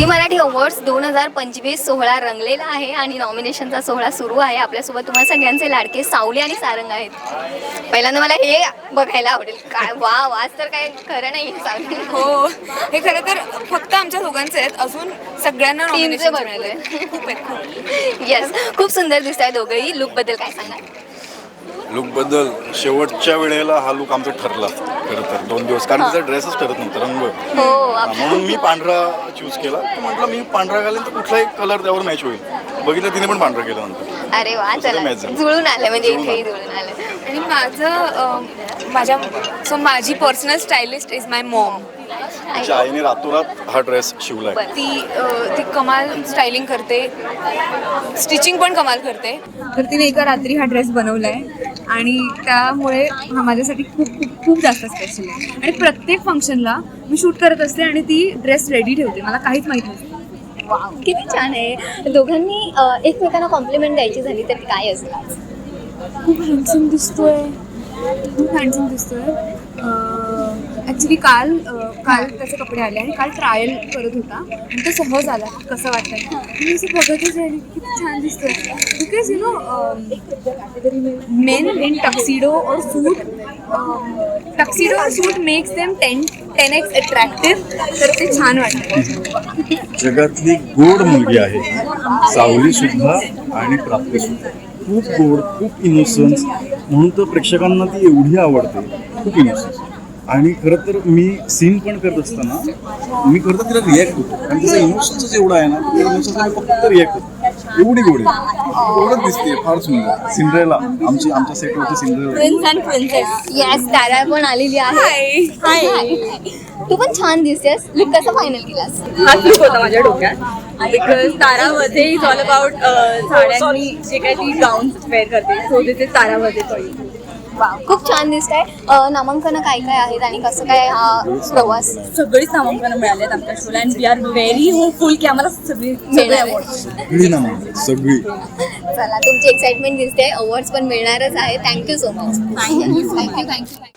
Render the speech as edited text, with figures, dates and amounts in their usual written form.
Zee Marathi awards 2025 सोहळा रंगलेला आहे आणि नॉमिनेशनचा सोहळा सुरू आहे. आपल्यासोबत तुम्हाला सगळ्यांचे लाडके सावली आणि सारंग आहेत. पहिल्यांदा मला हे बघायला आवडेल. काय वा वाच तर काय खरं नाही सावली. हो, हे खरं तर फक्त आमच्या दोघांचे आहेत. अजून सगळ्यांना नॉमिनेशन मिळाले. खूप आहेत. येस, खूप सुंदर दिसत आहे दोघंही. लुक बद्दल काय सांगा? लुकबद्दल शेवटच्या वेळेला हा लुक आमचा ठरला खरं तर 2 दिवस, कारण तिचा ड्रेसच ठरत नव्हता रंग. म्हणून मी पांढरा चूज केला. म्हटलं मी पांढरा घालेन तर कुठलाही कलर त्यावर मॅच होईल. बघितलं तिने पण पांढरा केला नंतर. अरे वा, चला जुळून आलं म्हणजे इथेही जुळून आलं. आणि माझी personal stylist is my Maugham. तिच्या आईने रातोरात हा ड्रेस शिवलाय. ती कमाल स्टायलिंग करते, स्टिचिंग पण कमाल करते. तर तिने एका रात्री हा ड्रेस बनवलाय आणि त्यामुळे हा माझ्यासाठी खूप खूप खूप जास्त स्पेशल आहे. आणि प्रत्येक फंक्शनला मी शूट करत असते आणि ती ड्रेस रेडी ठेवते. मला काहीच माहीत नसतं. वा, किती छान आहे. दोघांनी एकमेकांना कॉम्प्लिमेंट द्यायची झाली तर काय असतं? खूप हँडसम दिसतोय. ॲक्च्युली काल त्याचे कपडे आले आणि काल ट्रायल करत होता आणि तो सहज आला. कसं वाटतं मी असं बघतच राहिली, किती छान दिसतोय. बिकॉज मेन इन टक्सिडो और सूट मेक्स देम 10x अट्रॅक्टिव्ह. तर ते छान वाटतं. जगातली गोड मुलगी आहे सावली सुद्धा आणि प्राप्ती सुद्धा. खूप गोड, खूप इनोसन्स, म्हणून तर प्रेक्षकांना ती एवढी आवडते. खूप इनोसन्स. आणि खरं तर मी सीन पण करत असताना मी खरं तर तिला रिॲक्ट होतो, कारण तिचा इमोशन्सच एवढा आहे ना, त्या इमोशन्सला मी फक्त रिॲक्ट होतो. एवढी गोडी गोडच दिसते, फार सुंदर. सिंड्रेला आमच्या सेटवरची Cinderella. Prince and princess. Yes, Tara पण आलेली आहे. हाय, तू पण छान दिसतेस. लुक कसं फायनल केलास? हाच लुक होता माझ्या डोक्यात. बिकॉज तारामध्ये इज ऑल अबाउट साड्यांनी जे काही ती गाऊन वेअर करते, सो दिस इज तारामध्ये थोडी. वाव, खूप छान दिसत आहे. नामांकन काय काय आहेत आणि कसं काय हा प्रवास? सगळीच नामांकनं मिळाली आहेत आमच्या शोला and we are very hopeful की आम्हाला सगळी सगळी नामं सगळी. चला, तुमची एक्साइटमेंट दिसते. अवॉर्ड्स पण मिळणारच आहे. Thank you so much. थँक्यू.